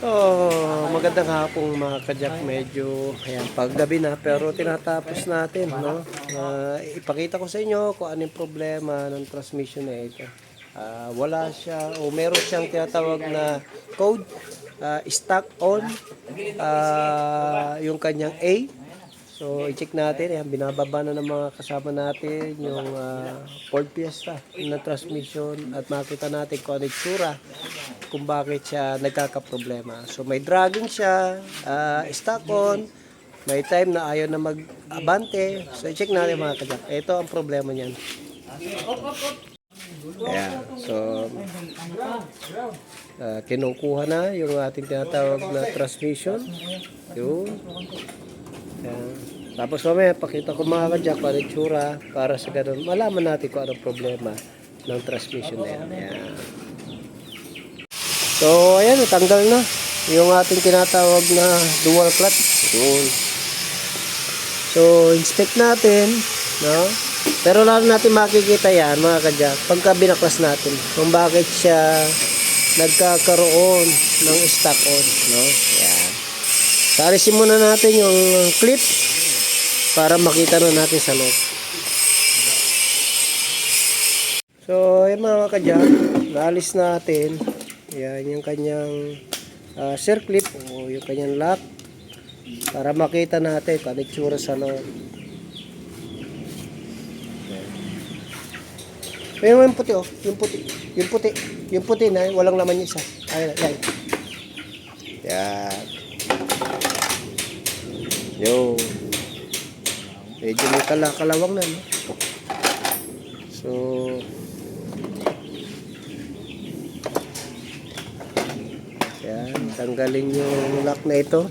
So, magandang hapong mga kajak. Medyo, ayan, paggabi na pero tinatapos natin, no? Ipakita ko sa inyo kung anong problema ng transmission na ito. Wala siya o meron siyang tinatawag na code, stuck on, yung kanyang A. So, i-check natin. Ayan, binababa na ng mga kasama natin yung Ford Fiesta na transmission at makita natin kung ano yung tsura, kung bakit siya nagkakaproblema. So, may dragging siya, stuck on, may time na ayaw na mag-abante. So, i-check natin mga kajak. Ito ang problema niyan. Ayan. So, kinukuha na yung ating tinatawag na transmission. Yun. Ayan. Tapos mamaya, pakita ko mga kajak kung anong tsura para sa ganun, malaman natin kung anong problema ng transmission na yan. Ayan. So, ayan, natanggal na yung ating tinatawag na dual clutch. Yun. So, inspect natin, no? Pero lalo natin makikita yan, mga kajak, pagka binaklas natin, kung bakit siya nagkakaroon ng stuck on, no? Ayan. Tarisin muna natin yung clip para makita na natin sa loob. So, ayan mga kajak, naalis natin. Yan yung kanyang circlip o yung kanyang lock para makita natin kung ano yung tsura sa loob. Pero yung puti oh, yung puti na walang laman isa. Ayun, yan. Yan. Yo. Medyo may kalawang na, no? So, yan, tanggalin yung lock na ito.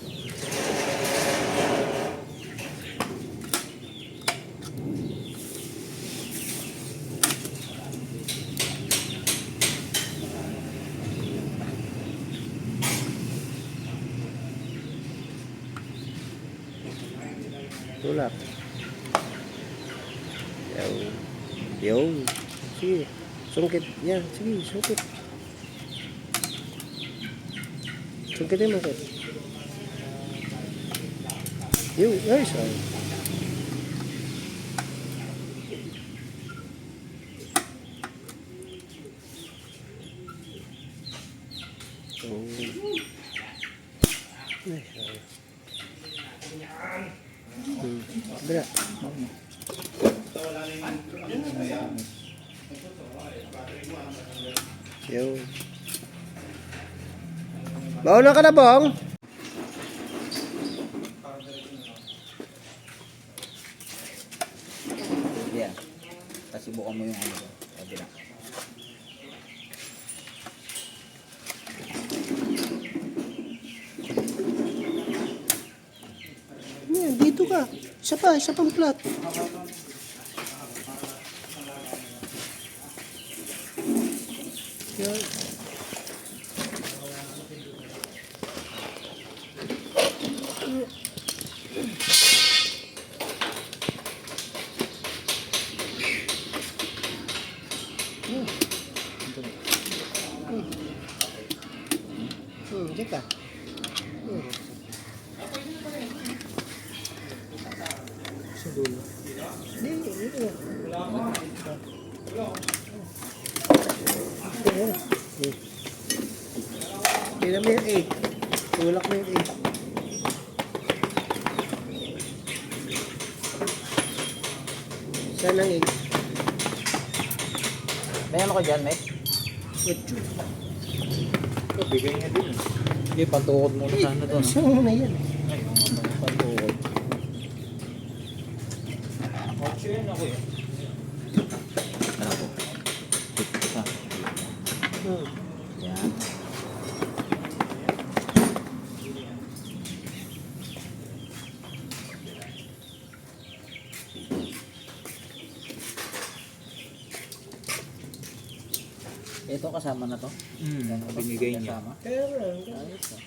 Tulak. Yo. Sige. Sungkit. Yan. Sige. Sungkit. Sungkitin mo. Yo. Nice. Berat. Yo. Mauna ka na, Bong? Yeah. Kasi buka mo yung ano. Sabi na. Yan, dito ka. Isa pang flat. Yan. Dika. Sa dulo. Dito. Tignan mo yung 8. Tulak mo yung 8. Saan ang 8? May ano ko dyan, Mike? Ocho. Bigay niya din. Hindi, patukod muna sana doon. Saan mo na yan? Ay, patukod. Ocho yan ako eh. Ano po? Isa. Yan. Ito kasama na to? Binigay niya. Pero, Ayos ah.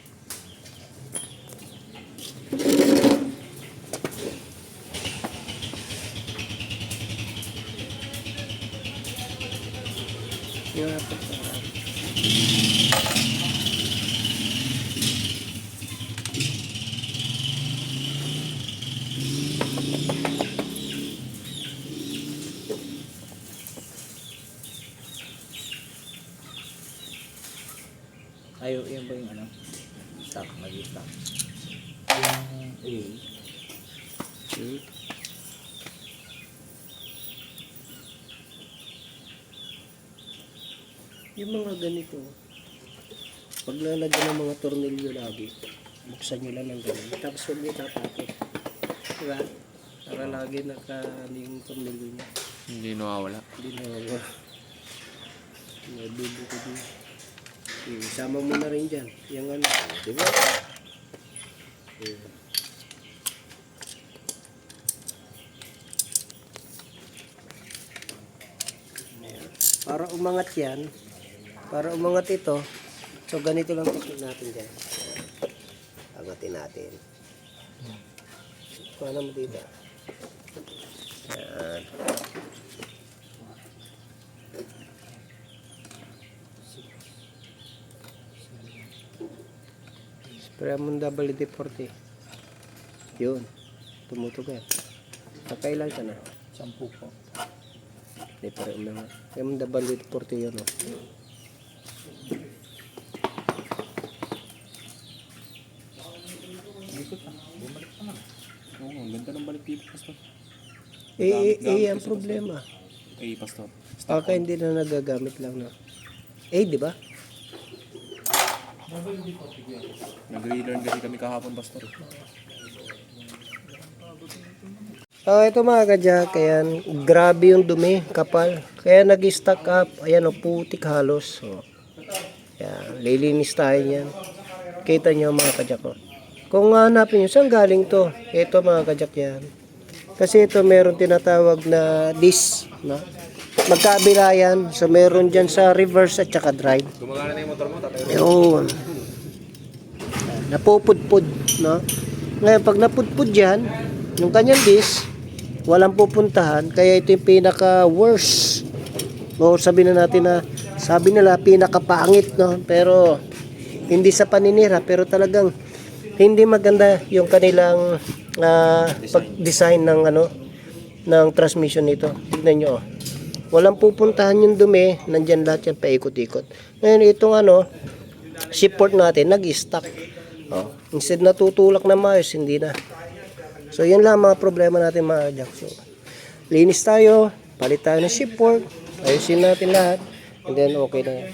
Yung ba yung ano? Stock, nag-stock. Yung Yung mga ganito, pag lalagyan ng mga tornilyo lagi, buksan nyo lang ng ganun. Tapos huwag nyo tatapos. Diba? Para lagi yung tornilyo niya. Hindi nawawala. Hindi na ako. Nabubuko din. Isama mo na rin dyan. Yung ano. Diba? Para umangat yan, para umangat ito, so ganito lang technique natin dyan. Angatin natin. Paano mo dito? Yan. Spray mo WD-40. Yun. Tumutugan. Nakailan ka na? 10 po. Hindi pa rin naman. Kaya mong WD-40 yun. Oh. Likot na. Bumalik pa nga. Oo, ang ganda ng balik dito, Pastor. Ang problema. Pastor. Baka hindi na nagagamit lang na. Di ba? Nag-relearn kasi kami kahapon, Pastor. Ito mga kadyak, ayan, grabe yung dumi, kapal. Kaya nag-stack up, ayan o, putik halos. So, ayan, lilinis tayo yan. Kita nyo mga kadyak ko. Kung hanapin nyo, saan galing to? Ito mga kadyak yan. Kasi ito meron tinatawag na disc, no? Magkabila yan, so meron dyan sa reverse at saka drive. Gumagana na yung motor mo, tatay. Ayun. Napupudpud, no? Ngayon, pag napudpud yan, yung kanyang disc, walang pupuntahan, kaya ito yung pinaka-worst. O sabi na natin na, sabi nila pinaka-pangit, no? Pero, hindi sa paninira, pero talagang hindi maganda yung kanilang pag-design ng ng transmission nito. Tignan nyo, oh. Walang pupuntahan yung dumi, nandyan lahat yan paikot-ikot. Ngayon, itong shipboard natin, nag-stack. Oh, instead na tutulak na maayos, hindi na. So, yan lang mga problema natin mga kadyak. So, linis tayo, palit tayo ng shipboard, ayusin natin lahat, and then okay na yan.